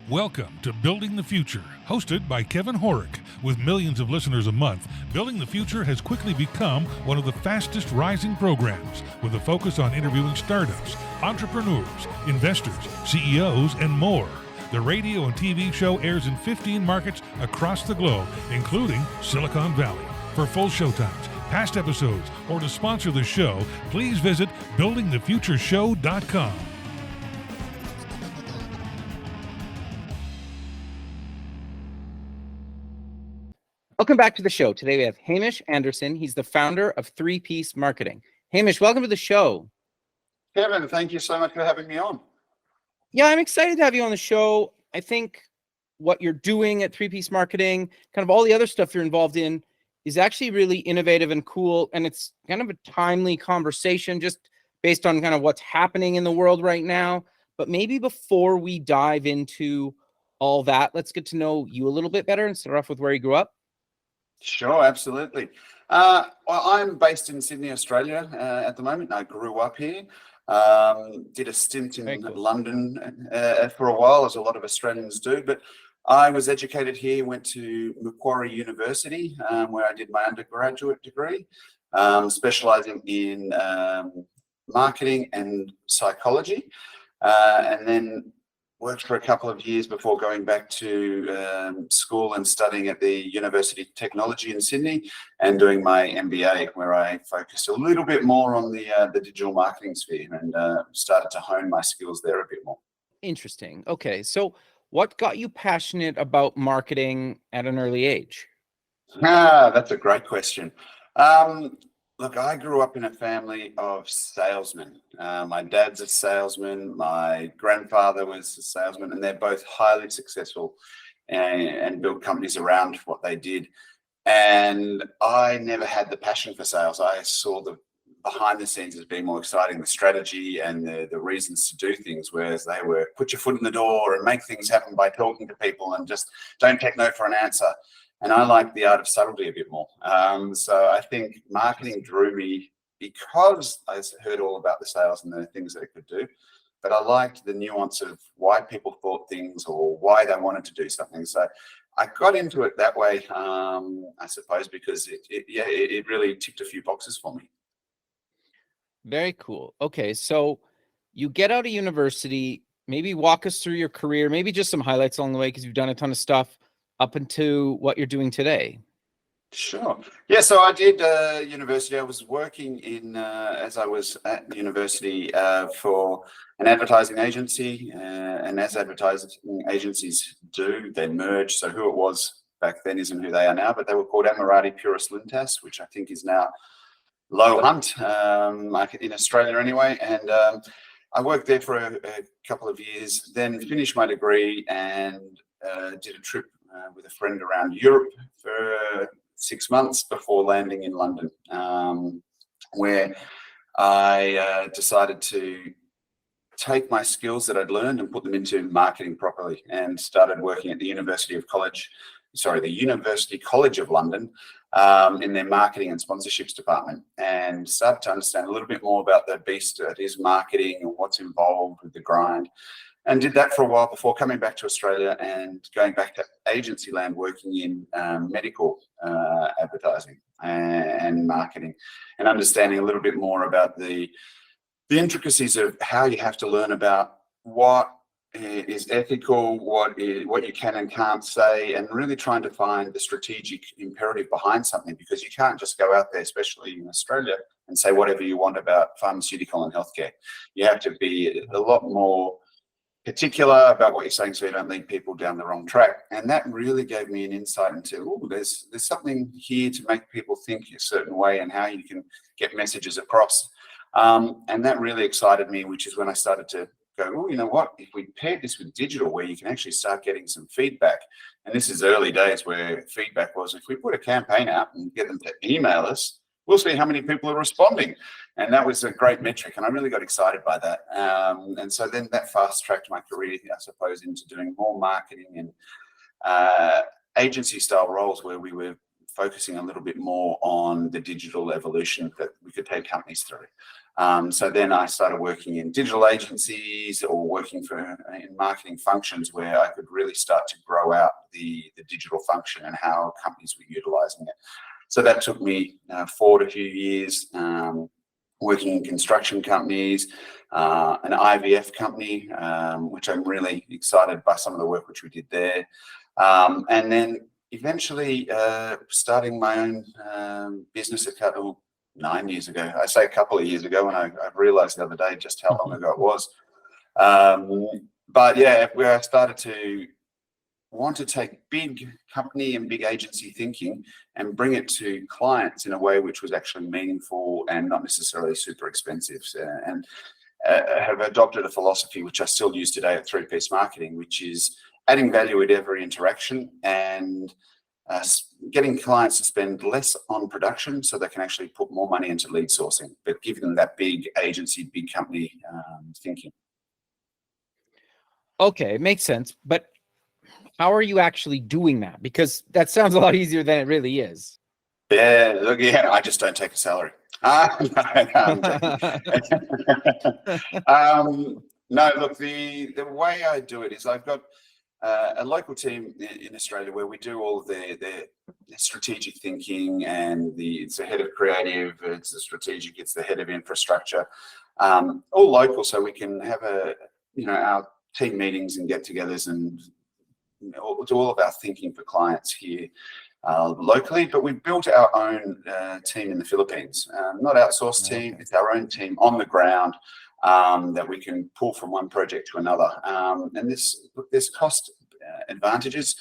Welcome to Building the Future, hosted by Kevin Horick. With millions of listeners a month, Building the Future has quickly become one of the fastest rising programs, with a focus on interviewing startups, entrepreneurs, investors, CEOs, and more. The radio and TV show airs in 15 markets across the globe, including Silicon Valley. For full showtimes, past episodes, or to sponsor the show, please visit buildingthefutureshow.com. Welcome back to the show. Today we have Hamish Anderson. He's the founder of 3Piece Marketing. Hamish, welcome to the show. Kevin, thank you so much for having me on. Yeah, I'm excited to have you on the show. I think what you're doing at 3Piece Marketing, kind of all the other stuff you're involved in, is actually really innovative and cool. And it's kind of a timely conversation just based on kind of what's happening in the world right now. But maybe before we dive into all that, let's get to know you a little bit better and start off with where you grew up. Sure, absolutely. Well, I'm based in Sydney, Australia at the moment. I grew up here. Did a stint in London for a while, as a lot of Australians do. But I was educated here, went to Macquarie University, where I did my undergraduate degree, specialising in marketing and psychology, and then worked for a couple of years before going back to school and studying at the University of Technology in Sydney and doing my MBA, where I focused a little bit more on the digital marketing sphere and started to hone my skills there a bit more. Interesting. Okay, so what got you passionate about marketing at an early age? That's a great question. Look, I grew up in a family of salesmen. My dad's a salesman, my grandfather was a salesman, and they're both highly successful and built companies around what they did. And I never had the passion for sales. I saw the behind the scenes as being more exciting, the strategy and the reasons to do things, whereas they were put your foot in the door and make things happen by talking to people and just don't take no for an answer. And I like the art of subtlety a bit more. So I think marketing drew me because I heard all about the sales and the things that it could do, but I liked the nuance of why people thought things or why they wanted to do something. So I got into it that way, I suppose, because it really ticked a few boxes for me. Very cool. Okay, so you get out of university, maybe walk us through your career, maybe just some highlights along the way, because you've done a ton of stuff up into what you're doing today. Sure. Yeah, so I did university. I was working in, as I was at university, for an advertising agency. And as advertising agencies do, they merge. So who it was back then isn't who they are now, but they were called Amirati Puris Lintas, which I think is now Low Hunt, in Australia anyway. And I worked there for a couple of years, then finished my degree and did a trip with a friend around Europe for 6 months before landing in London, where I decided to take my skills that I'd learned and put them into marketing properly, and started working at the University College of London in their marketing and sponsorships department, and started to understand a little bit more about the beast that is marketing and what's involved with the grind. And did that for a while before coming back to Australia and going back to agency land, working in medical advertising and marketing, and understanding a little bit more about the intricacies of how you have to learn about what is ethical, what you can and can't say, and really trying to find the strategic imperative behind something, because you can't just go out there, especially in Australia, and say whatever you want about pharmaceutical and healthcare. You have to be a lot more particular about what you're saying, so you don't lead people down the wrong track. And that really gave me an insight into, there's something here to make people think a certain way and how you can get messages across. And that really excited me, which is when I started to go, you know what, if we paired this with digital, where you can actually start getting some feedback. And this is early days where feedback was, if we put a campaign out and get them to email us, we'll see how many people are responding. And that was a great metric, and I really got excited by that. And so then that fast-tracked my career, I suppose, into doing more marketing and agency-style roles, where we were focusing a little bit more on the digital evolution that we could take companies through. So then I started working in digital agencies or working in marketing functions where I could really start to grow out the digital function and how companies were utilizing it. So that took me forward a few years, working in construction companies, an IVF company, which I'm really excited by some of the work which we did there. And then eventually starting my own business a couple 9 years ago. I say a couple of years ago, and I realized the other day just how long ago it was. But yeah, where I started to want to take big company and big agency thinking and bring it to clients in a way which was actually meaningful and not necessarily super expensive. And have adopted a philosophy which I still use today at 3-Piece Marketing, which is adding value at every interaction and getting clients to spend less on production so they can actually put more money into lead sourcing, but giving them that big agency, big company thinking. Okay, it makes sense. But how are you actually doing that? Because that sounds a lot easier than it really is. Yeah, look, yeah, I just don't take a salary. No, look, the way I do it is I've got a local team in Australia where we do all of the strategic thinking, and it's the head of creative, it's the strategic, it's the head of infrastructure, all local, so we can have our team meetings and get-togethers and do all of our thinking for clients here locally. But we've built our own team in the Philippines, not outsourced team. It's our own team on the ground that we can pull from one project to another. And there's cost advantages.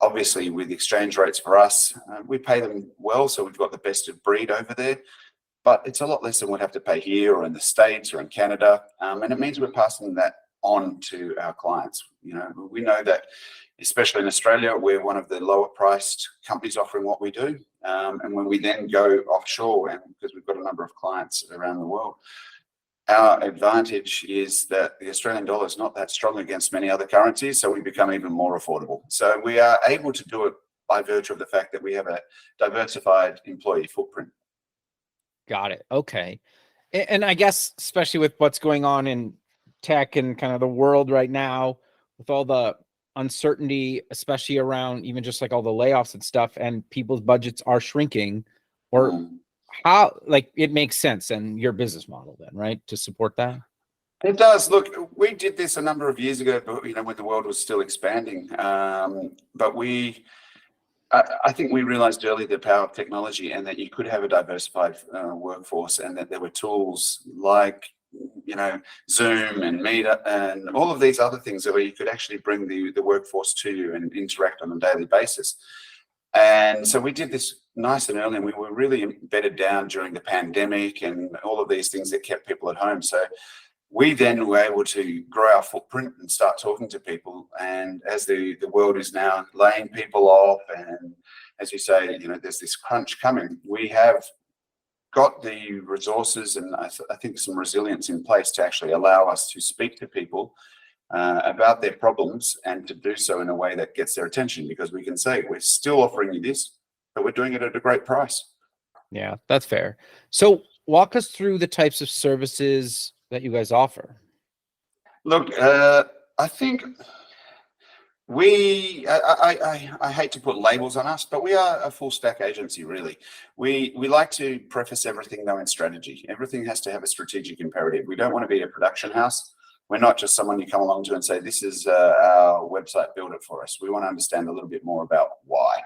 Obviously, with exchange rates for us, we pay them well, so we've got the best of breed over there. But it's a lot less than we'd have to pay here or in the States or in Canada. And it means we're passing that on to our clients. We know that, especially in Australia, we're one of the lower priced companies offering what we do. And when we then go offshore, and because we've got a number of clients around the world, our advantage is that the Australian dollar is not that strong against many other currencies, so we become even more affordable. So we are able to do it by virtue of the fact that we have a diversified employee footprint. Got it. Okay. And I guess, especially with what's going on in tech and kind of the world right now, with all the uncertainty, especially around even just like all the layoffs and stuff, and people's budgets are shrinking, or how, like, it makes sense and your business model then, right, to support that. It does. Look, we did this a number of years ago, but when the world was still expanding. But I think we realized early the power of technology, and that you could have a diversified workforce, and that there were tools like Zoom and Meet and all of these other things where you could actually bring the workforce to you and interact on a daily basis. And so we did this nice and early, and we were really embedded down during the pandemic and all of these things that kept people at home. So we then were able to grow our footprint and start talking to people. And as the world is now laying people off, and as you say, there's this crunch coming, we have got the resources and I think some resilience in place to actually allow us to speak to people about their problems, and to do so in a way that gets their attention, because we can say we're still offering you this, but we're doing it at a great price. Yeah, that's fair. So walk us through the types of services that you guys offer. Look, I think I hate to put labels on us, but we are a full stack agency, really. We like to preface everything though in strategy. Everything has to have a strategic imperative. We don't want to be a production house. We're not just someone you come along to and say, this is our website, build it for us. We want to understand a little bit more about why.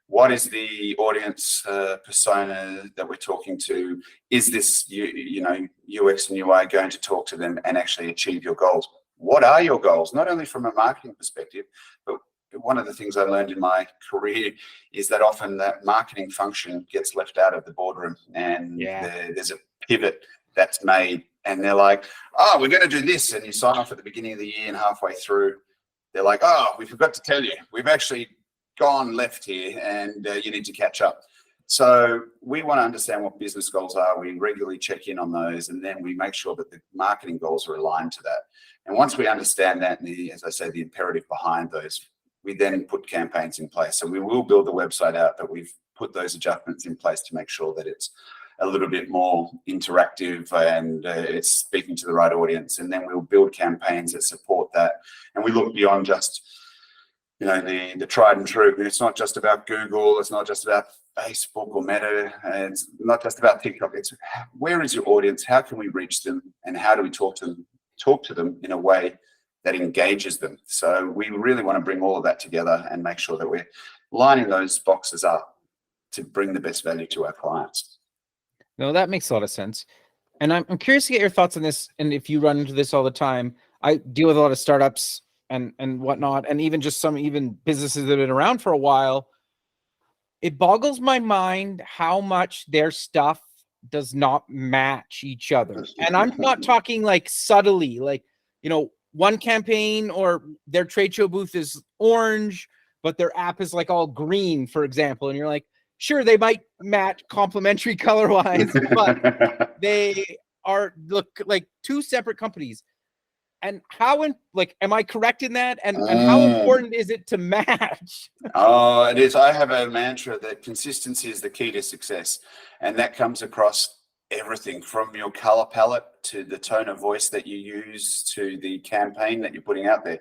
What is the audience persona that we're talking to? Is this UX and UI going to talk to them and actually achieve your goals? What are your goals? Not only from a marketing perspective, but one of the things I learned in my career is that often that marketing function gets left out of the boardroom, and there's a pivot that's made, and they're like, oh, we're going to do this. And you sign off at the beginning of the year, and halfway through, they're like, oh, we forgot to tell you, we've actually gone left here, and you need to catch up. So we want to understand what business goals are. We regularly check in on those, and then we make sure that the marketing goals are aligned to that. And once we understand that, and as I say, the imperative behind those, we then put campaigns in place. So we will build the website out, but we've put those adjustments in place to make sure that it's a little bit more interactive and it's speaking to the right audience. And then we'll build campaigns that support that. And we look beyond just, the tried and true. It's not just about Google. It's not just about Facebook or Meta. It's not just about TikTok. It's where is your audience? How can we reach them? And how do we talk to them in a way that engages them? So we really want to bring all of that together and make sure that we're lining those boxes up to bring the best value to our clients. No, that makes a lot of sense. And I'm curious to get your thoughts on this. And if you run into this all the time, I deal with a lot of startups and whatnot, and even just some businesses that have been around for a while. It boggles my mind how much their stuff does not match each other. And I'm not talking like subtly, like, one campaign or their trade show booth is orange, but their app is like all green, for example. And you're like, sure, they might match complementary color-wise, but they look like two separate companies. And am I correct in that? And how important is it to match? Oh, it is. I have a mantra that consistency is the key to success. And that comes across everything from your color palette to the tone of voice that you use to the campaign that you're putting out there.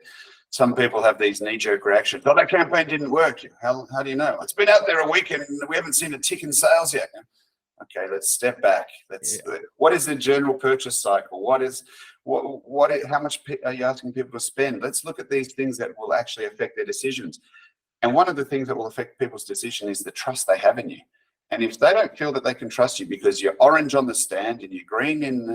Some people have these knee-jerk reactions. Oh, that campaign didn't work. How do you know? It's been out there a week and we haven't seen a tick in sales yet. Okay, let's step back. What is the general purchase cycle? How much are you asking people to spend? Let's look at these things that will actually affect their decisions. And one of the things that will affect people's decision is the trust they have in you. And if they don't feel that they can trust you because you're orange on the stand and you're green in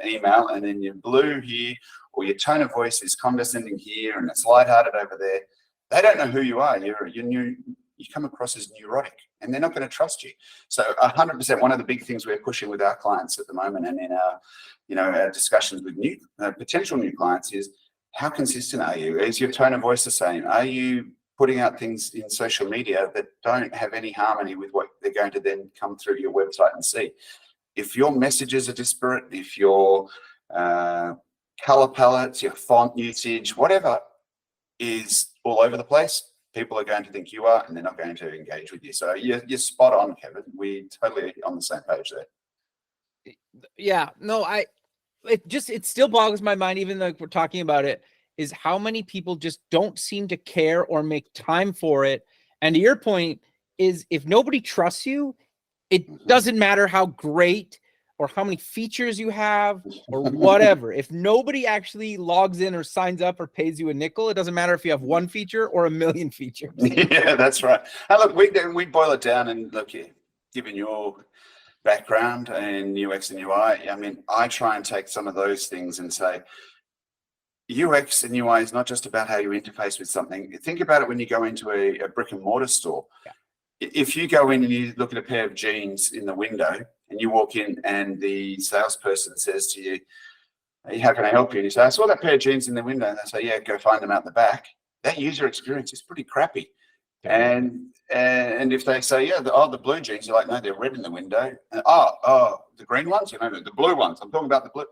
email and then you're blue here, or your tone of voice is condescending here and it's lighthearted over there, they don't know who you are. You come across as neurotic and they're not going to trust you. So 100%, one of the big things we're pushing with our clients at the moment and in our discussions with potential new clients is, how consistent are you? Is your tone of voice the same? Are you putting out things in social media that don't have any harmony with what they're going to then come through your website and see? If your messages are disparate, if your color palettes, your font usage, whatever is all over the place, people are going to think you are, and they're not going to engage with you. So you're spot on, Kevin. We're totally on the same page there. Yeah, no, it still boggles my mind, even though we're talking about it, is how many people just don't seem to care or make time for it. And to your point is, if nobody trusts you, it doesn't matter how great or how many features you have or whatever. If nobody actually logs in or signs up or pays you a nickel, it doesn't matter if you have one feature or a million features. Yeah, that's right. And look, we boil it down, and look, given your background in UX and UI, I mean, I try and take some of those things and say, UX and UI is not just about how you interface with something. Think about it when you go into a brick and mortar store. Yeah. If you go in and you look at a pair of jeans in the window and you walk in and the salesperson says to you, "Hey, how can I help you?" And you say, "I saw that pair of jeans in the window." And they say, "Yeah, go find them out the back." That user experience is pretty crappy. Yeah. And if they say, "Yeah, the blue jeans," you're like, "No, they're red in the window." And, the green ones? The blue ones. I'm talking about the blue.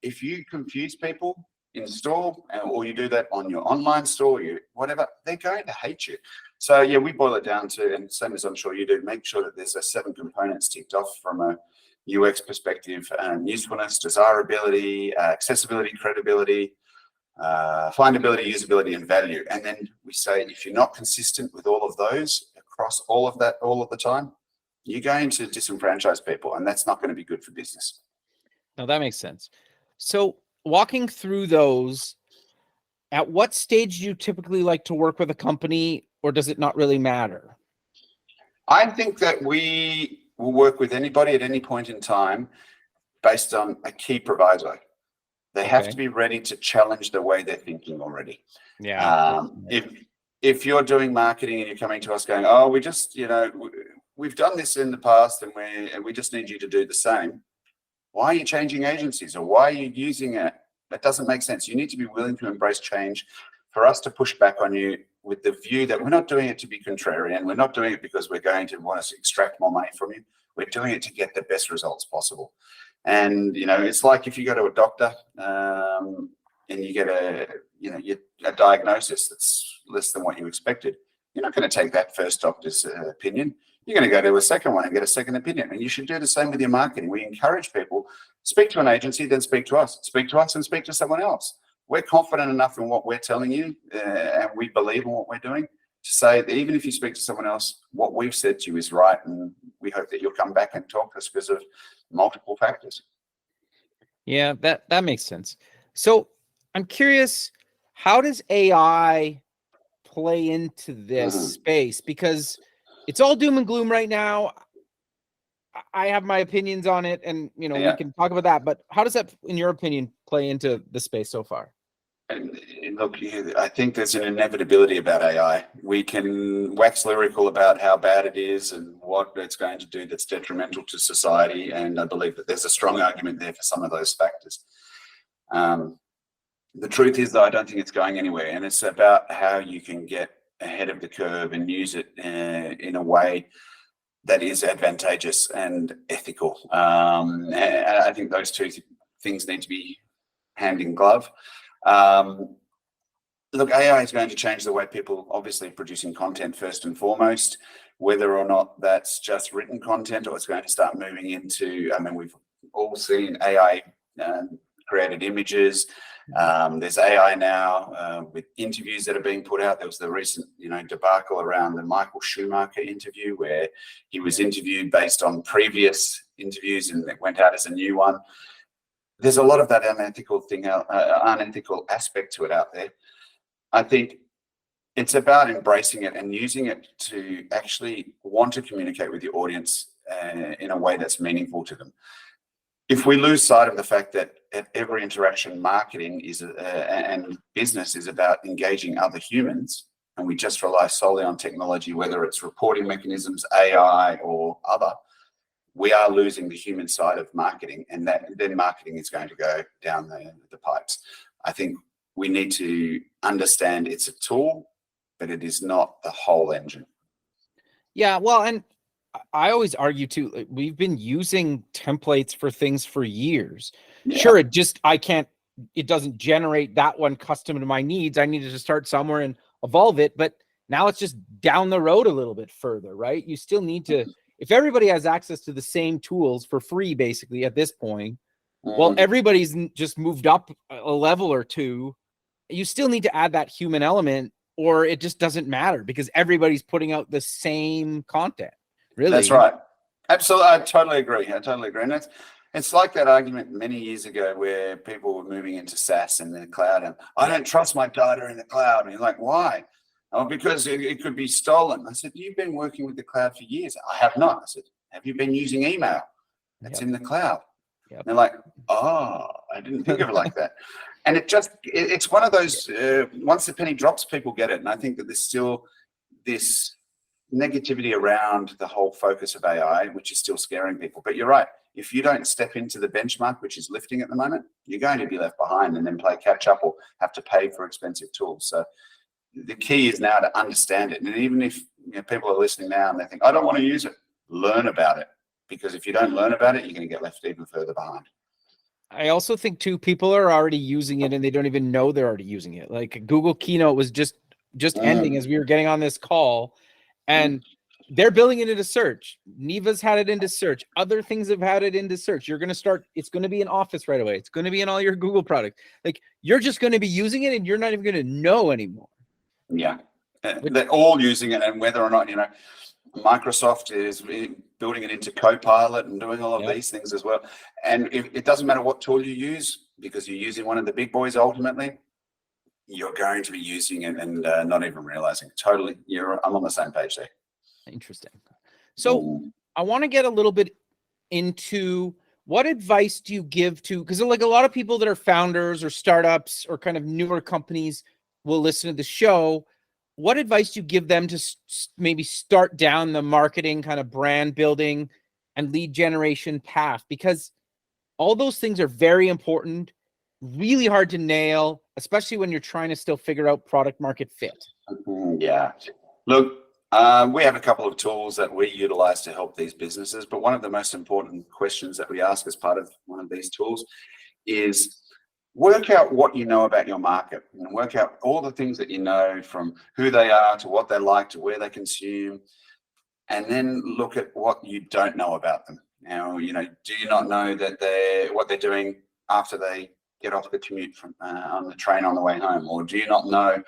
If you confuse people in store, or you do that on your online store, whatever, they're going to hate you. So yeah, we boil it down to, and same as I'm sure you do, make sure that there's 7 components ticked off from a UX perspective: usefulness, desirability, accessibility, credibility, findability, usability, and value. And then we say, if you're not consistent with all of those across all of that all of the time, you're going to disenfranchise people, and that's not going to be good for business. No, that makes sense. So walking through those, at what stage do you typically like to work with a company, or does it not really matter? I think that we will work with anybody at any point in time based on a key proviso. They have to be ready to challenge the way they're thinking already. Yeah. If you're doing marketing and you're coming to us going, "Oh, we just, we've done this in the past and we just need you to do the same." Why are you changing agencies, or why are you using it? That doesn't make sense. You need to be willing to embrace change for us to push back on you with the view that we're not doing it to be contrarian. We're not doing it because we're going to want to extract more money from you. We're doing it to get the best results possible. And, it's like if you go to a doctor and you get a diagnosis that's less than what you expected, you're not going to take that first doctor's opinion. you're going to go to a second one and get a second opinion. And you should do the same with your marketing. We encourage people, speak to an agency, then speak to us and speak to someone else. We're confident enough in what we're telling you, and we believe in what we're doing, to say that even if you speak to someone else, what we've said to you is right. And we hope that you'll come back and talk to us because of multiple factors. Yeah, that makes sense. So I'm curious, how does AI play into this space? Because it's all doom and gloom right now. I have my opinions on it, and we can talk about that. But how does that, in your opinion, play into the space so far? And look, I think there's an inevitability about AI. We can wax lyrical about how bad it is and what it's going to do that's detrimental to society. And I believe that there's a strong argument there for some of those factors. The truth is, though, I don't think it's going anywhere. And it's about how you can get ahead of the curve and use it in a way that is advantageous and ethical. And I think those two things need to be hand in glove. Look, AI is going to change the way people obviously producing content first and foremost, whether or not that's just written content or it's going to start moving into, we've all seen AI created images. There's AI now with interviews that are being put out. There was the recent, debacle around the Michael Schumacher interview where he was interviewed based on previous interviews and it went out as a new one. There's a lot of that unethical aspect to it out there. I think it's about embracing it and using it to actually want to communicate with your audience in a way that's meaningful to them. If we lose sight of the fact that at every interaction, marketing is and business is about engaging other humans, and we just rely solely on technology, whether it's reporting mechanisms, AI, or other, we are losing the human side of marketing, and then marketing is going to go down the pipes. I think we need to understand it's a tool, but it is not the whole engine. Yeah, well, and I always argue too, we've been using templates for things for years. Yeah. Sure, it doesn't generate that one custom to my needs. I needed to start somewhere and evolve it, but now it's just down the road a little bit further, right? You still need to, if everybody has access to the same tools for free, basically at this point, well, everybody's just moved up a level or two. You still need to add that human element, or it just doesn't matter because everybody's putting out the same content. Really? That's right. Absolutely. I totally agree. And it's like that argument many years ago where people were moving into SaaS and the cloud, and I don't trust my data in the cloud. And you're like, why? Oh, because it could be stolen. I said, you've been working with the cloud for years. I have not. I said, have you been using email? That's in the cloud. Yep. They're like, oh, I didn't think of it like that. And it's one of those, once the penny drops, people get it. And I think that there's still this negativity around the whole focus of AI, which is still scaring people. But you're right. If you don't step into the benchmark, which is lifting at the moment, you're going to be left behind and then play catch up or have to pay for expensive tools. So the key is now to understand it. And even if people are listening now and they think, I don't want to use it, learn about it. Because if you don't learn about it, you're going to get left even further behind. I also think too, people are already using it and they don't even know they're already using it. Like Google Keynote was just ending as we were getting on this call, and they're building it into search. Neva's had it into search. Other things have had it into search. You're going to start, it's going to be in Office right away. It's going to be in all your Google products. Like you're just going to be using it and you're not even going to know anymore. Yeah. They're all using it, and whether or not, Microsoft is building it into Copilot and doing all of these things as well. And it doesn't matter what tool you use, because you're using one of the big boys ultimately, you're going to be using it and not even realizing. Totally. I'm on the same page there. Interesting. So I want to get a little bit into what advice do you give to, because like a lot of people that are founders or startups or kind of newer companies will listen to the show. What advice do you give them to maybe start down the marketing kind of brand building and lead generation path? Because all those things are very important, really hard to nail, especially when you're trying to still figure out product market fit. Yeah. Look, we have a couple of tools that we utilize to help these businesses, but one of the most important questions that we ask as part of one of these tools is work out what you know about your market and work out all the things that you know, from who they are to what they like to where they consume. and then look at what you don't know about them. Now, do you not know that what they're doing after they get off the commute from on the train on the way home, or do you not know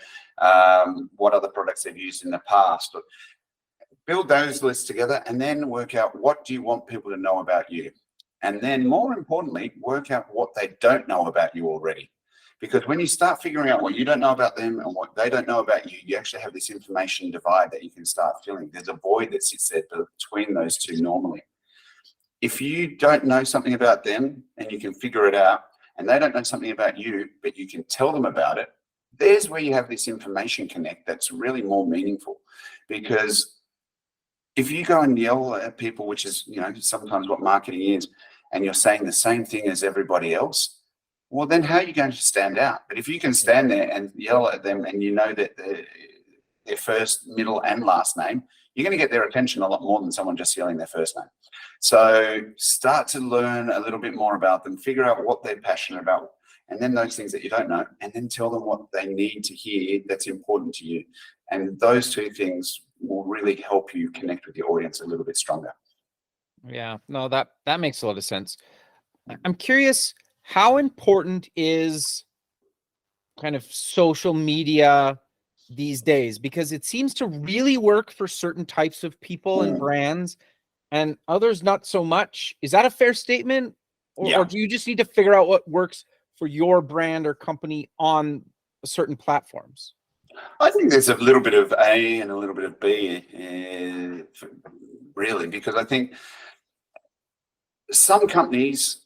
what other products they've used in the past? Build those lists together, and then work out what do you want people to know about you, and then more importantly, work out what they don't know about you already. Because when you start figuring out what you don't know about them and what they don't know about you, you actually have this information divide that you can start filling. There's a void that sits there between those two normally. If you don't know something about them and you can figure it out, and they don't know something about you, but you can tell them about it, there's where you have this information connect that's really more meaningful. Because if you go and yell at people, which is, sometimes what marketing is, and you're saying the same thing as everybody else, well, then how are you going to stand out? But if you can stand there and yell at them and you know that their first, middle, and last name, you're going to get their attention a lot more than someone just yelling their first name. So start to learn a little bit more about them, figure out what they're passionate about, and then those things that you don't know, and then tell them what they need to hear that's important to you. And those two things will really help you connect with your audience a little bit stronger. Yeah, no, that makes a lot of sense. I'm curious, how important is kind of social media these days? Because it seems to really work for certain types of people and brands, and others not so much. Is that a fair statement? Or do you just need to figure out what works for your brand or company on certain platforms? I think there's a little bit of A and a little bit of B, really, because I think some companies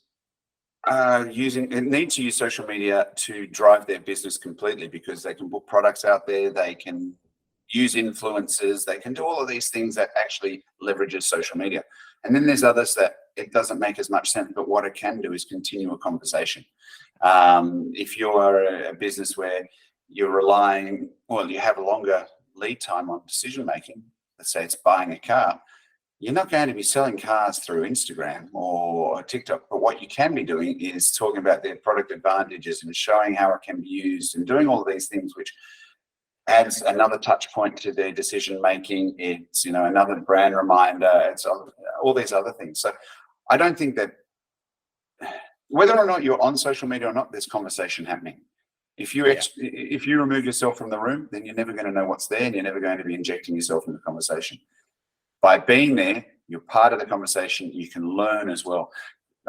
need to use social media to drive their business completely, because they can put products out there, they can use influencers, they can do all of these things that actually leverages social media. And then there's others that it doesn't make as much sense, but what it can do is continue a conversation. If you're a business where you're relying, you have a longer lead time on decision making, let's say it's buying a car, you're not going to be selling cars through Instagram or TikTok, but what you can be doing is talking about their product advantages and showing how it can be used and doing all of these things, which adds another touch point to their decision making. It's, another brand reminder. It's all these other things. So I don't think that whether or not you're on social media or not, there's conversation happening. If you remove yourself from the room, then you're never going to know what's there, and you're never going to be injecting yourself in the conversation. By being there, you're part of the conversation. You can learn as well.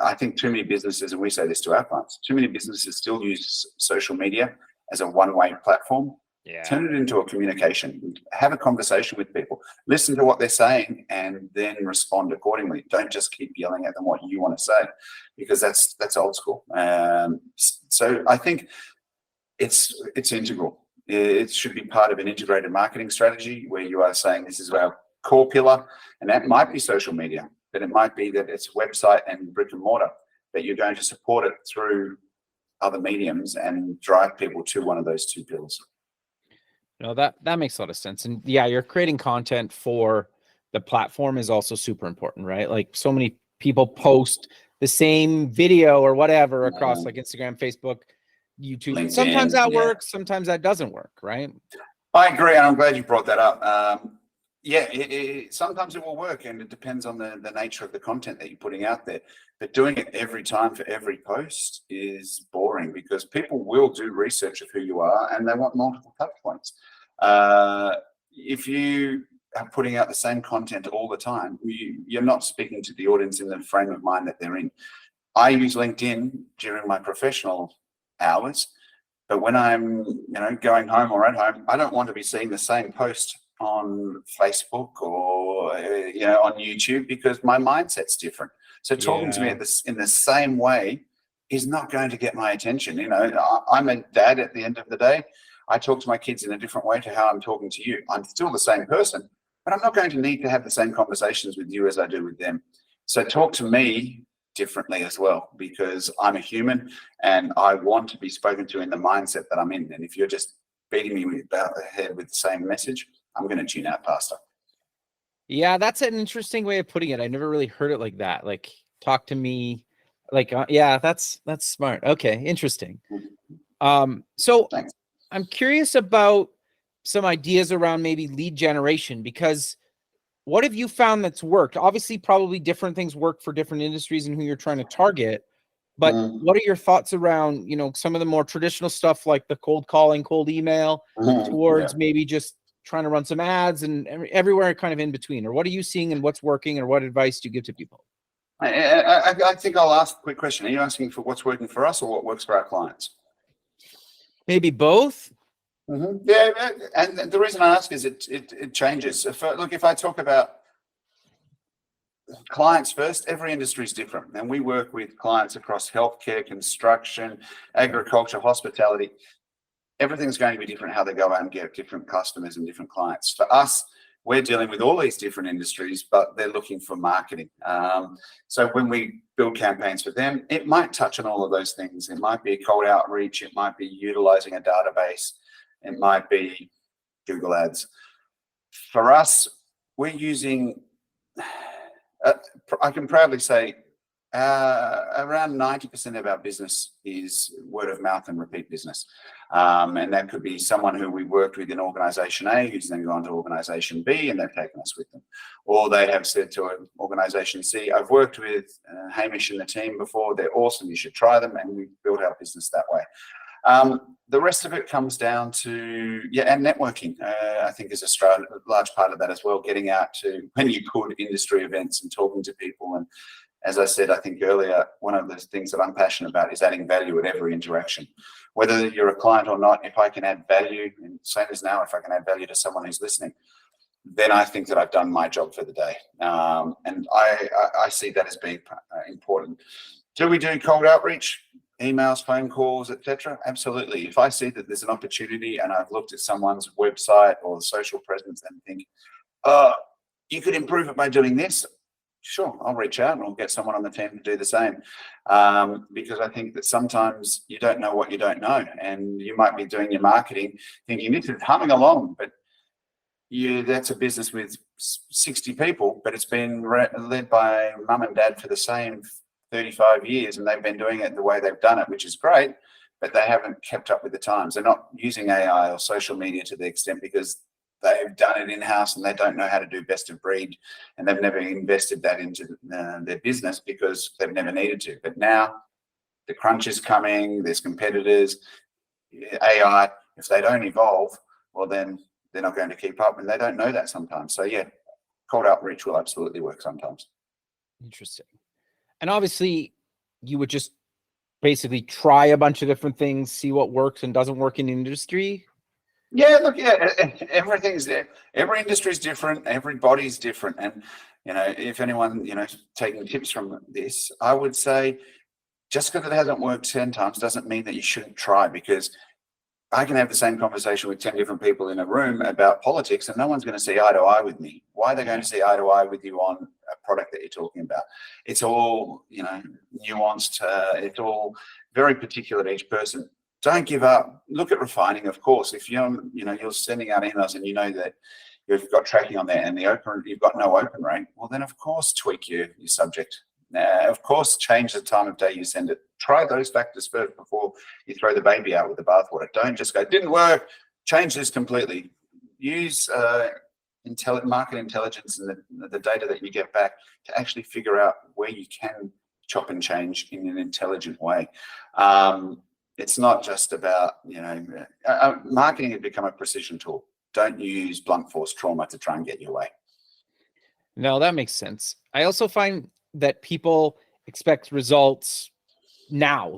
I think too many businesses, and we say this to our clients, too many businesses still use social media as a one-way platform. Yeah. Turn it into a communication. Have a conversation with people. Listen to what they're saying, and then respond accordingly. Don't just keep yelling at them what you want to say, because that's old school. So I think it's integral. It should be part of an integrated marketing strategy where you are saying this is our core pillar, and that might be social media, but it might be that it's website and brick and mortar, that you're going to support it through other mediums and drive people to one of those two pillars. No, that makes a lot of sense. And yeah, you're creating content for the platform is also super important, right? Like so many people post the same video or whatever across like Instagram, Facebook, YouTube. LinkedIn, sometimes that works, sometimes that doesn't work, right? I agree, and I'm glad you brought that up. Sometimes it will work, and it depends on the nature of the content that you're putting out there. But doing it every time for every post is boring, because people will do research of who you are, and they want multiple touch points. If you are putting out the same content all the time, you're not speaking to the audience in the frame of mind that they're in. I use LinkedIn during my professional hours, but when I'm going home or at home, I don't want to be seeing the same post on Facebook or on YouTube, because my mindset's different. So talking to me in the same way is not going to get my attention. I'm a dad at the end of the day. I talk to my kids in a different way to how I'm talking to you. I'm still the same person, but I'm not going to need to have the same conversations with you as I do with them. So talk to me differently as well, because I'm a human and I want to be spoken to in the mindset that I'm in. And if you're just beating me about the head with the same message, I'm going to tune out faster. Yeah, that's an interesting way of putting it. I never really heard it like that. Like, talk to me. Like, that's smart. Okay, interesting. So thanks. I'm curious about some ideas around maybe lead generation, because what have you found that's worked? Obviously, probably different things work for different industries and who you're trying to target. But what are your thoughts around, some of the more traditional stuff like the cold calling, cold email, towards maybe just trying to run some ads and everywhere kind of in between? Or what are you seeing and what's working, or what advice do you give to people? I think I'll ask a quick question. Are you asking for what's working for us or what works for our clients? Maybe both. Yeah, and the reason I ask is it changes. If I talk about clients first, every industry is different, and we work with clients across healthcare, construction, agriculture, hospitality. Everything's going to be different how they go out and get different customers and different clients. For us, we're dealing with all these different industries, but they're looking for marketing. So when we build campaigns for them, it might touch on all of those things. It might be cold outreach. It might be utilizing a database. It might be Google Ads. For us, we're using, I can proudly say, around 90% of our business is word of mouth and repeat business. And that could be someone who we worked with in organization A, who's then gone to organization B, and they've taken us with them. Or they have said to organization C, I've worked with Hamish and the team before, they're awesome, you should try them, and we build our business that way. The rest of it comes down to, and networking, I think is a large part of that as well, getting out to, when you could, industry events and talking to people. And as I said, I think earlier, one of the things that I'm passionate about is adding value at every interaction. Whether you're a client or not, if I can add value, and same as now, if I can add value to someone who's listening, then I think that I've done my job for the day. And I see that as being important. Do we do cold outreach? Emails, phone calls, etc.? Absolutely. If I see that there's an opportunity and I've looked at someone's website or social presence and think, you could improve it by doing this, sure, I'll reach out and I'll get someone on the team to do the same. Because I think that sometimes you don't know what you don't know, and you might be doing your marketing thinking this is humming along, but that's a business with 60 people, but it's been led by mum and dad for the same 35 years, and they've been doing it the way they've done it, which is great, but they haven't kept up with the times. They're not using AI or social media to the extent because they've done it in-house and they don't know how to do best of breed, and they've never invested that into their business because they've never needed to. But now the crunch is coming, there's competitors, AI, if they don't evolve, well, then they're not going to keep up, and they don't know that sometimes. So yeah, cold outreach will absolutely work sometimes. Interesting. And obviously you would just basically try a bunch of different things, see what works and doesn't work in industry. Yeah, look, everything's there. Every industry is different. Everybody's different. And, if anyone, taking tips from this, I would say just because it hasn't worked 10 times doesn't mean that you shouldn't try, because I can have the same conversation with 10 different people in a room about politics and no one's going to see eye to eye with me. Why are they going to see eye to eye with you on a product that you're talking about? It's all, nuanced. It's all very particular to each person. Don't give up. Look at refining, of course. If you're sending out emails and you know that you've got tracking on there and you've got no open rate, well, then of course tweak your subject. Of course, change the time of day you send it. Try those factors first before you throw the baby out with the bathwater. Don't just go, didn't work, change this completely. Use market intelligence and the data that you get back to actually figure out where you can chop and change in an intelligent way. It's not just about, marketing has become a precision tool. Don't use blunt force trauma to try and get your way. No, that makes sense. I also find that people expect results now,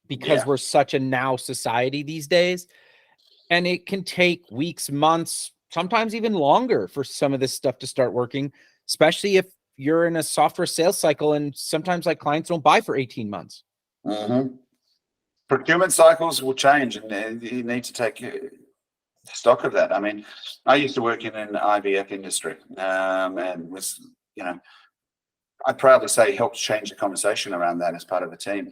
because we're such a now society these days, and it can take weeks, months, sometimes even longer for some of this stuff to start working, especially if you're in a software sales cycle, and sometimes clients don't buy for 18 months. Mm-hmm. Procurement cycles will change, and you need to take stock of that. I mean, I used to work in an IVF industry, and was, I proudly say helped change the conversation around that as part of the team.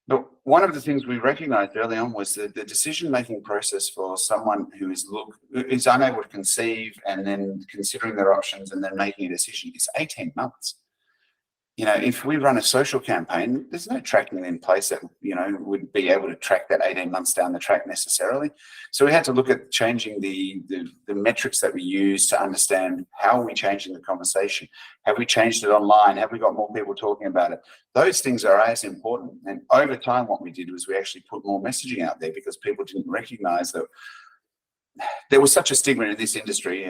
But one of the things we recognized early on was that the decision-making process for someone who is unable to conceive and then considering their options and then making a decision is 18 months. if we run a social campaign, there's no tracking in place that, would be able to track that 18 months down the track necessarily. So we had to look at changing the metrics that we use to understand how are we changing the conversation? Have we changed it online? Have we got more people talking about it? Those things are as important. And over time, what we did was we actually put more messaging out there because people didn't recognize that there was such a stigma in this industry,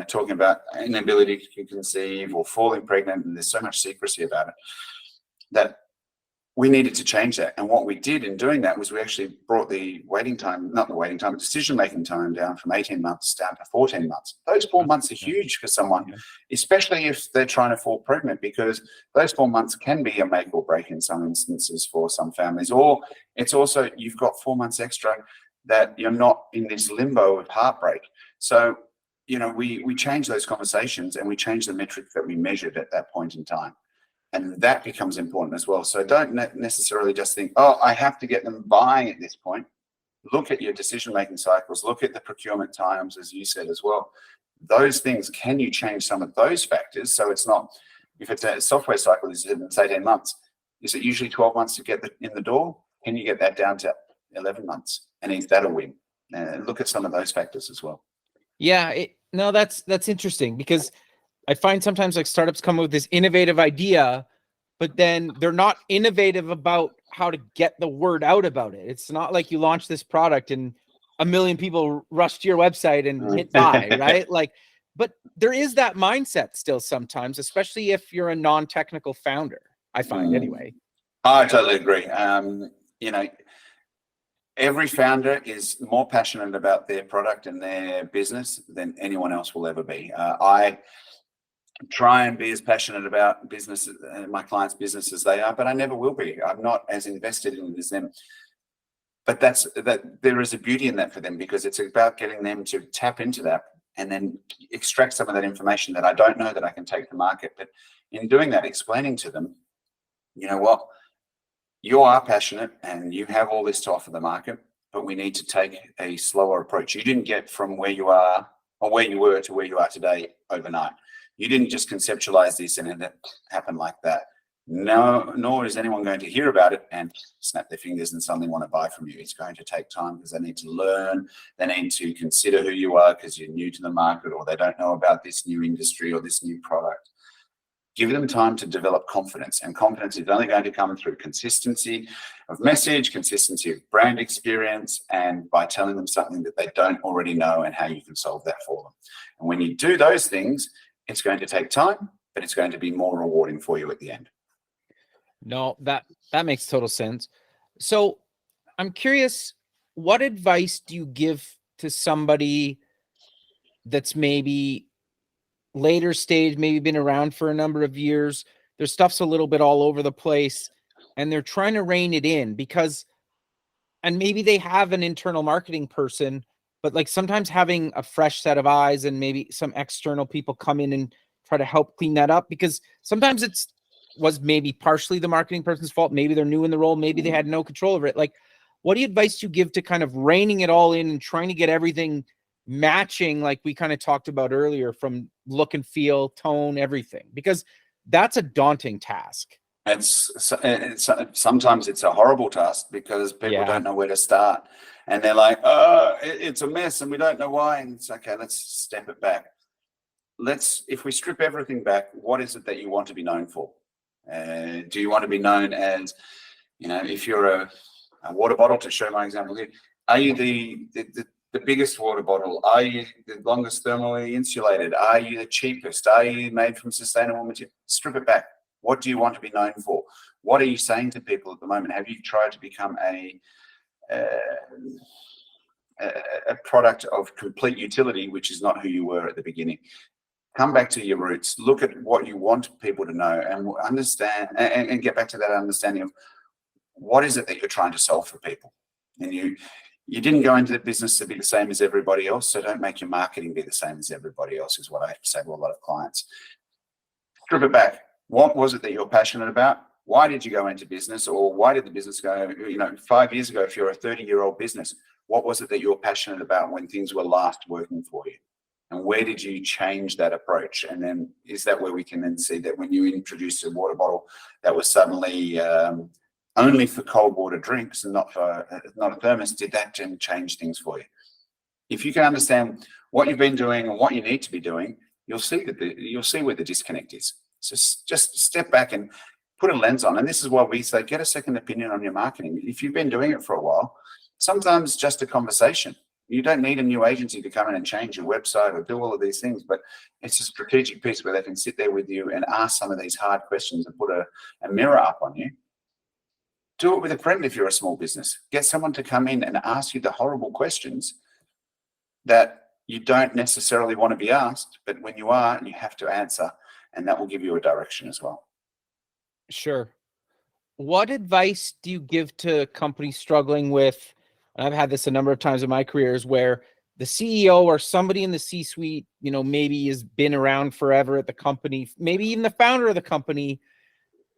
talking about inability to conceive or falling pregnant, and there's so much secrecy about it, that we needed to change that. And what we did in doing that was we actually brought the decision-making time down from 18 months down to 14 months. Those 4 months are huge for someone, especially if they're trying to fall pregnant, because those 4 months can be a make or break in some instances for some families. Or it's also, you've got 4 months extra that you're not in this limbo of heartbreak. So, we change those conversations and we change the metrics that we measured at that point in time. And that becomes important as well. So don't necessarily just think, oh, I have to get them buying at this point. Look at your decision-making cycles. Look at the procurement times, as you said as well. Those things, can you change some of those factors? So it's not, if it's a software cycle, it's 18 months. Is it usually 12 months to get in the door? Can you get that down to 11 months? And is that a win? Look at some of those factors as well. Yeah, that's interesting, because I find sometimes like startups come up with this innovative idea, but then they're not innovative about how to get the word out about it. It's not like you launch this product and 1 million people rush to your website and hit buy, right? But there is that mindset still sometimes, especially if you're a non-technical founder, I find anyway. I totally agree. Every founder is more passionate about their product and their business than anyone else will ever be. I try and be as passionate about business, my clients' business, as they are, but I never will be. I'm not as invested in it as them. But there is a beauty in that for them, because it's about getting them to tap into that and then extract some of that information that I don't know that I can take to market. But in doing that, explaining to them, what? You are passionate and you have all this to offer the market, but we need to take a slower approach. You didn't get from where you are or where you were to where you are today overnight. You didn't just conceptualize this and it happened like that. No, nor is anyone going to hear about it and snap their fingers and suddenly want to buy from you. It's going to take time, because they need to learn. They need to consider who you are because you're new to the market, or they don't know about this new industry or this new product. Give them time to develop confidence, and confidence is only going to come through consistency of message, consistency of brand experience, and by telling them something that they don't already know and how you can solve that for them. And when you do those things, it's going to take time, but it's going to be more rewarding for you at the end. No, that makes total sense. So I'm curious, what advice do you give to somebody that's maybe later stage, maybe been around for a number of years, their stuff's a little bit all over the place, and they're trying to rein it in and maybe they have an internal marketing person, but like sometimes having a fresh set of eyes and maybe some external people come in and try to help clean that up, because sometimes was maybe partially the marketing person's fault. Maybe they're new in the role. Maybe they had no control over it. Like, what advice do you give to kind of reining it all in and trying to get everything matching, like we kind of talked about earlier, from look and feel, tone, everything? Because that's a daunting task. It's sometimes it's a horrible task, because people don't know where to start, and they're like, oh, it's a mess and we don't know why. And it's okay, let's step it back. If we strip everything back, what is it that you want to be known for? Do you want to be known as, if you're a water bottle, to show my example here, are you the biggest water bottle? Are you the longest thermally insulated? Are you the cheapest? Are you made from sustainable material? Strip it back. What do you want to be known for? What are you saying to people at the moment? Have you tried to become a product of complete utility, which is not who you were at the beginning? Come back to your roots. Look at what you want people to know and understand, and get back to that understanding of what is it that you're trying to solve for people. And you didn't go into the business to be the same as everybody else, so don't make your marketing be the same as everybody else, is what I say to a lot of clients. Strip it back. What was it that you're passionate about? Why did you go into business, or why did the business go, 5 years ago, if you're a 30-year-old business, what was it that you were passionate about when things were last working for you? And where did you change that approach? And then is that where we can then see that when you introduced a water bottle that was suddenly only for cold water drinks and not a thermos, did that then change things for you? If you can understand what you've been doing and what you need to be doing, you'll see where the disconnect is. So just step back and put a lens on. And this is why we say, get a second opinion on your marketing. If you've been doing it for a while, sometimes just a conversation. You don't need a new agency to come in and change your website or do all of these things, but it's a strategic piece where they can sit there with you and ask some of these hard questions and put a mirror up on you. Do it with a friend if you're a small business. Get someone to come in and ask you the horrible questions that you don't necessarily want to be asked, but when you are, you have to answer, and that will give you a direction as well. Sure. What advice do you give to companies struggling with, and I've had this a number of times in my careers, where the CEO or somebody in the C-suite, maybe has been around forever at the company, maybe even the founder of the company,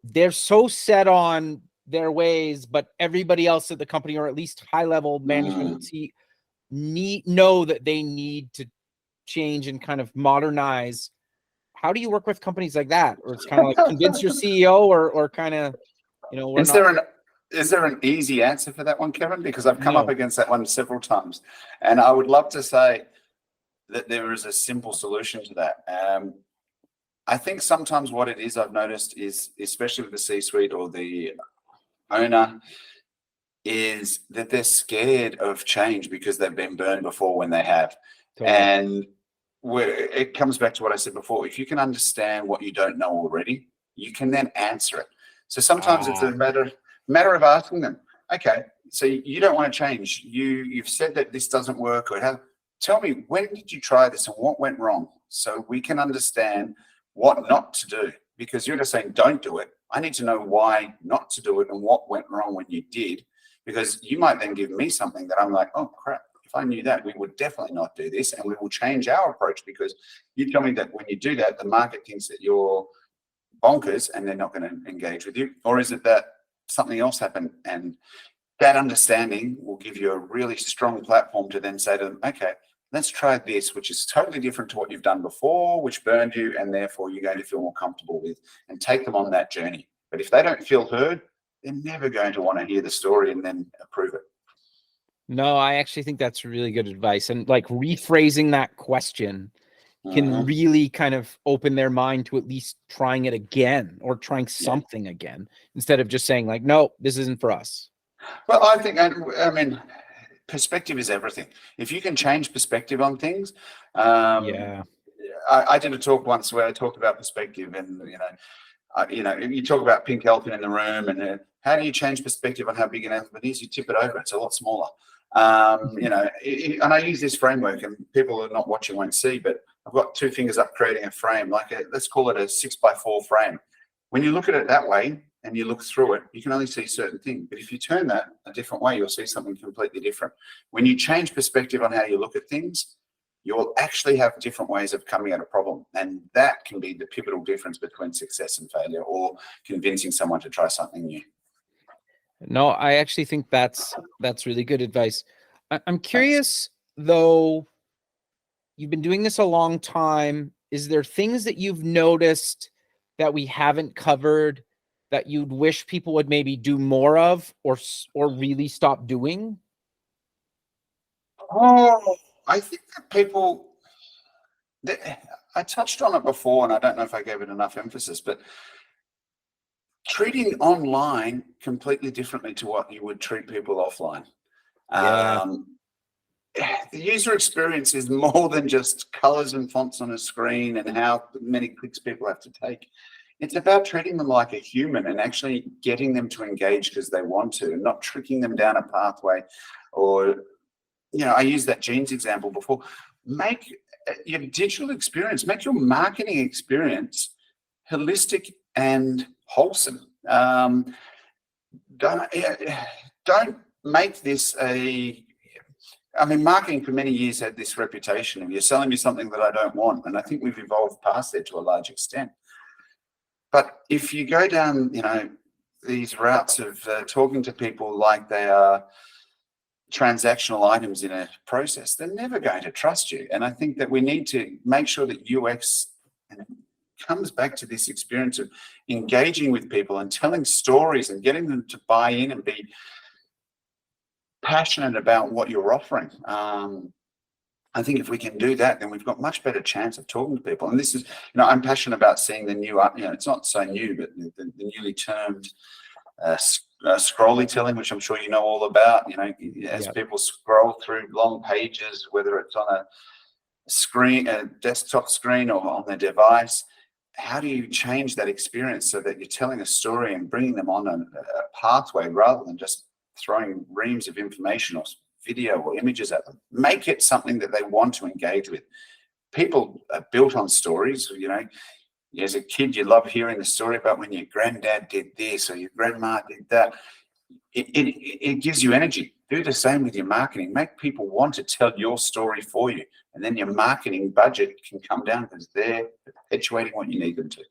they're so set on their ways, but everybody else at the company, or at least high-level management, know that they need to change and kind of modernize. How do you work with companies like that? Or it's kind of like convince your CEO or kind of, Is there an easy answer for that one, Kevin? Because I've come up against that one several times, and I would love to say that there is a simple solution to that. I think sometimes what it is, I've noticed, is especially with the C-suite or the owner, is that they're scared of change because they've been burned before when they have. Totally. And it comes back to what I said before. If you can understand what you don't know already, you can then answer it. So sometimes it's a matter of asking them, okay, so you don't want to change. You've said that this doesn't work, or tell me, when did you try this and what went wrong? So we can understand what not to do, because you're just saying don't do it. I need to know why not to do it and what went wrong when you did, because you might then give me something that I'm like, oh crap, if I knew that, we would definitely not do this, and we will change our approach, because you tell me that when you do that, the market thinks that you're bonkers and they're not going to engage with you. Or is it that something else happened? And that understanding will give you a really strong platform to then say to them, okay, let's try this, which is totally different to what you've done before, which burned you, and therefore you're going to feel more comfortable with, and take them on that journey. But if they don't feel heard, they're never going to want to hear the story and then approve it. No, I actually think that's really good advice. And like rephrasing that question can really kind of open their mind to at least trying it again, or trying something again, instead of just saying like, no, this isn't for us. Well, I think, I mean, perspective is everything. If you can change perspective on things, I did a talk once where I talked about perspective, and you talk about pink elephant in the room, and how do you change perspective on how big an elephant is? You tip it over; it's a lot smaller. And I use this framework, and people who are not watching won't see, but I've got two fingers up creating a frame, let's call it a 6x4 frame. When you look at it that way and you look through it, you can only see certain things. But if you turn that a different way, you'll see something completely different. When you change perspective on how you look at things, you'll actually have different ways of coming at a problem. And that can be the pivotal difference between success and failure, or convincing someone to try something new. No, I actually think that's really good advice. I'm curious, though, you've been doing this a long time. Is there things that you've noticed that we haven't covered that you'd wish people would maybe do more of, or really stop doing? Oh, I think that people, I touched on it before, and I don't know if I gave it enough emphasis, but treating online completely differently to what you would treat people offline. The user experience is more than just colors and fonts on a screen and how many clicks people have to take. It's about treating them like a human and actually getting them to engage because they want to, and not tricking them down a pathway. Or, I used that jeans example before. Make your digital experience, make your marketing experience holistic and wholesome. Don't make this marketing for many years had this reputation of, you're selling me something that I don't want. And I think we've evolved past there to a large extent. But if you go down, these routes of talking to people like they are transactional items in a process, they're never going to trust you. And I think that we need to make sure that UX comes back to this experience of engaging with people and telling stories and getting them to buy in and be passionate about what you're offering. I think if we can do that, then we've got much better chance of talking to people. And this is, I'm passionate about seeing the new, it's not so new, but the newly termed scrolly telling, which I'm sure you know all about. As people scroll through long pages, whether it's on a screen, a desktop screen, or on their device, how do you change that experience so that you're telling a story and bringing them on a pathway rather than just throwing reams of information or video or images at them? Make it something that they want to engage with. People are built on stories. As a kid, you love hearing the story about when your granddad did this or your grandma did that. It gives you energy. Do the same with your marketing. Make people want to tell your story for you. And then your marketing budget can come down because they're perpetuating what you need them to.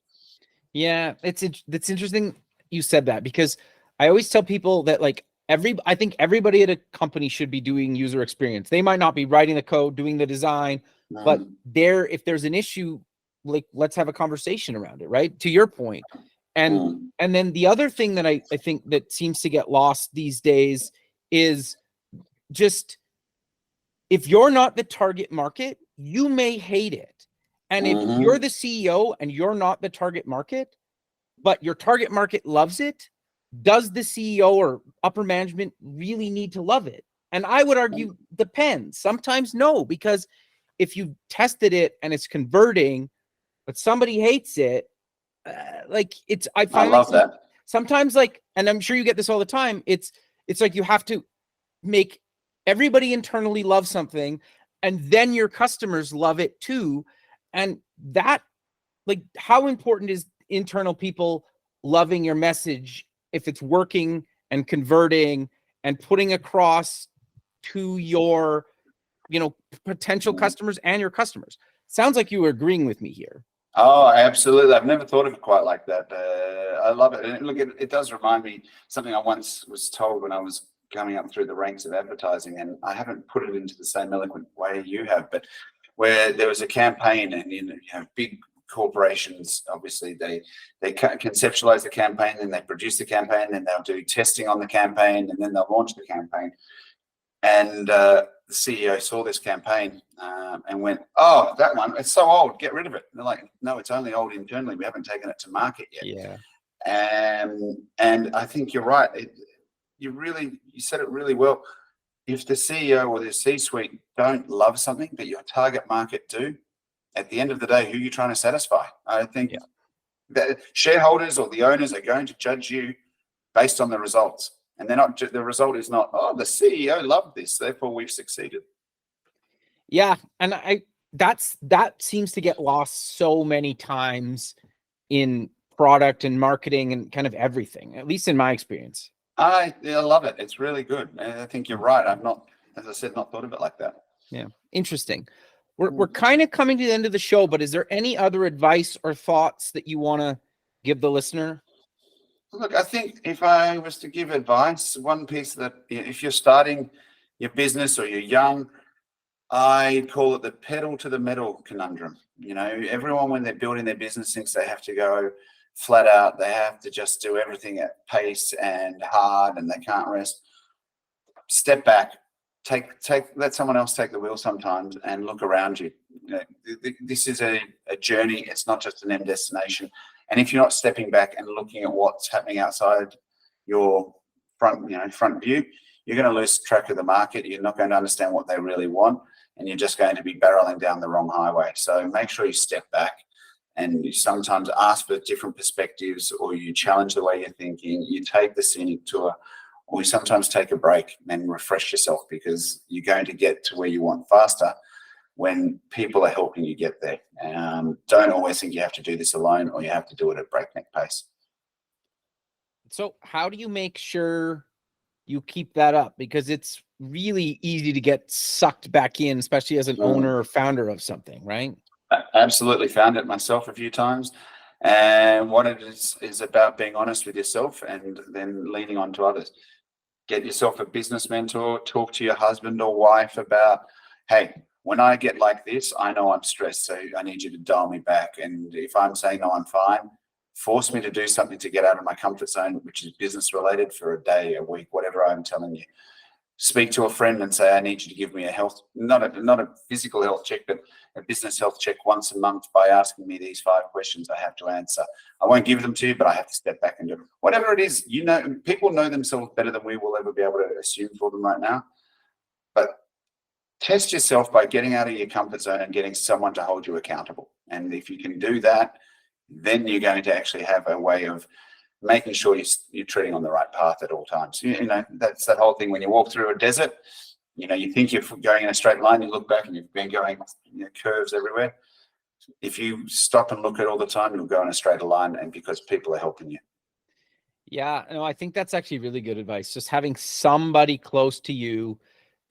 Yeah, it's interesting you said that, because I always tell people that, like, I think everybody at a company should be doing user experience. They might not be writing the code, doing the design, but if there's an issue, like, let's have a conversation around it, right? To your point. And then the other thing that I think that seems to get lost these days is just, if you're not the target market, you may hate it. And if you're the CEO and you're not the target market, but your target market loves it, does the CEO or upper management really need to love it? And I would argue depends. Sometimes no, because if you tested it and it's converting, but somebody hates it, I love that. Sometimes, and I'm sure you get this all the time, it's like you have to make everybody internally love something, and then your customers love it too. And that, how important is internal people loving your message if it's working and converting and putting across to your, potential customers and your customers? Sounds like you were agreeing with me here. Oh, absolutely. I've never thought of it quite like that. I love it. And look, it does remind me something I once was told when I was coming up through the ranks of advertising, and I haven't put it into the same eloquent way you have, but where there was a campaign, and big corporations, obviously they conceptualize the campaign, then they produce the campaign, then they'll do testing on the campaign, and then they'll launch the campaign. And the CEO saw this campaign and went, "Oh, that one, it's so old, get rid of it." And they're like, "No, it's only old internally. We haven't taken it to market yet." Yeah. And I think you're right. You said it really well. If the CEO or the C-suite don't love something, but your target market do, at the end of the day, who are you trying to satisfy? I think that shareholders or the owners are going to judge you based on the results. And the result is not, "Oh, the CEO loved this, therefore we've succeeded." Yeah. And that seems to get lost so many times in product and marketing and kind of everything, at least in my experience. I love it. It's really good. I think you're right. I've not, as I said, not thought of it like that. Yeah. Interesting. We're kind of coming to the end of the show, but is there any other advice or thoughts that you want to give the listener? Look, I think if I was to give advice, one piece that if you're starting your business or you're young, I call it the pedal to the metal conundrum. Everyone, when they're building their business, thinks they have to go flat out. They have to just do everything at pace and hard, and they can't rest. Step back, let someone else take the wheel sometimes, and look around you. This is a journey. It's not just an end destination. And if you're not stepping back and looking at what's happening outside your front view, you're going to lose track of the market. You're not going to understand what they really want, and you're just going to be barreling down the wrong highway. So make sure you step back, and you sometimes ask for different perspectives, or you challenge the way you're thinking. You take the scenic tour, or you sometimes take a break and refresh yourself, because you're going to get to where you want faster when people are helping you get there. Don't always think you have to do this alone, or you have to do it at breakneck pace. So how do you make sure you keep that up? Because it's really easy to get sucked back in, especially as an owner or founder of something, right? I absolutely found it myself a few times. And what it is about being honest with yourself and then leaning on to others. Get yourself a business mentor. Talk to your husband or wife about, hey, when I get like this, I know I'm stressed, so I need you to dial me back. And if I'm saying, no, I'm fine, force me to do something to get out of my comfort zone, which is business related, for a day, a week, whatever I'm telling you. Speak to a friend and say, I need you to give me a health, not a physical health check, but a business health check once a month by asking me these 5 questions I have to answer. I won't give them to you, but I have to step back and do it. Whatever it is, people know themselves better than we will ever be able to assume for them right now. But test yourself by getting out of your comfort zone and getting someone to hold you accountable. And if you can do that, then you're going to actually have a way of making sure you're treading on the right path at all times. That's that whole thing. When you walk through a desert, you think you're going in a straight line, you look back and you've been going curves everywhere. If you stop and look at it all the time, you'll go in a straighter line, and because people are helping you. Yeah, no, I think that's actually really good advice. Just having somebody close to you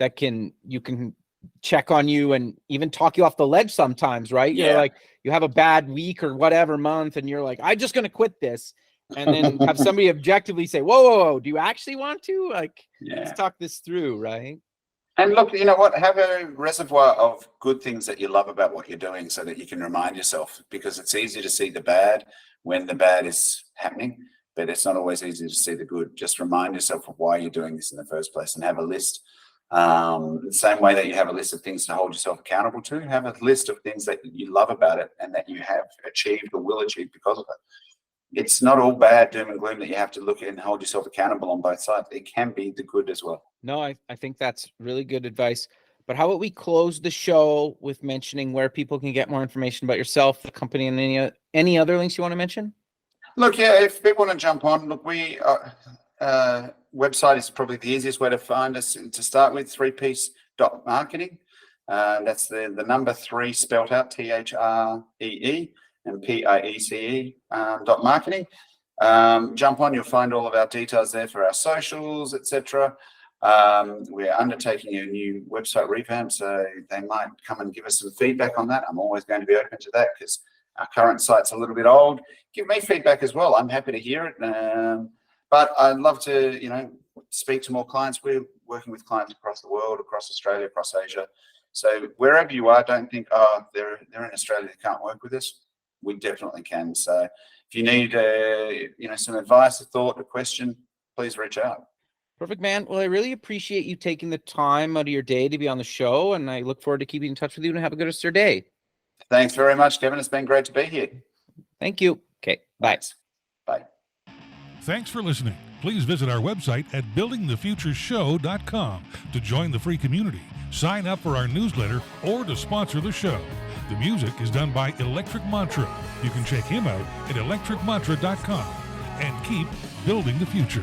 that you can check on you and even talk you off the ledge sometimes, right? Yeah. You're like, you have a bad week or whatever month, and you're like, I'm just going to quit this. And then have somebody objectively say, whoa, do you actually want to? Like, let's talk this through, right? And look, you know what? Have a reservoir of good things that you love about what you're doing so that you can remind yourself, because it's easy to see the bad when the bad is happening, but it's not always easy to see the good. Just remind yourself of why you're doing this in the first place, and have a list. The same way that you have a list of things to hold yourself accountable to, have a list of things that you love about it and that you have achieved or will achieve because of it. It's not all bad, doom and gloom, that you have to look at and hold yourself accountable on both sides. It can be the good as well. No, I think that's really good advice. But how about we close the show with mentioning where people can get more information about yourself, the company, and any other links you want to mention? Look, yeah, if people want to jump on, look, we website is probably the easiest way to find us to start with, 3piece.marketing. That's the number 3 spelt out, THREE. and PIECE .marketing. Jump on, you'll find all of our details there for our socials, etc. We're undertaking a new website revamp, so they might come and give us some feedback on that. I'm always going to be open to that because our current site's a little bit old. Give me feedback as well. I'm happy to hear it. But I'd love to, speak to more clients. We're working with clients across the world, across Australia, across Asia. So wherever you are, don't think, they're in Australia, they can't work with us. We definitely can. So if you need, some advice, a thought, a question, please reach out. Perfect, man. Well, I really appreciate you taking the time out of your day to be on the show, and I look forward to keeping in touch with you, and have a good rest of your day. Thanks very much, Kevin. It's been great to be here. Thank you. Okay, bye. Thanks. Bye. Thanks for listening. Please visit our website at buildingthefutureshow.com to join the free community, sign up for our newsletter, or to sponsor the show. The music is done by Electric Mantra. You can check him out at electricmantra.com and keep building the future.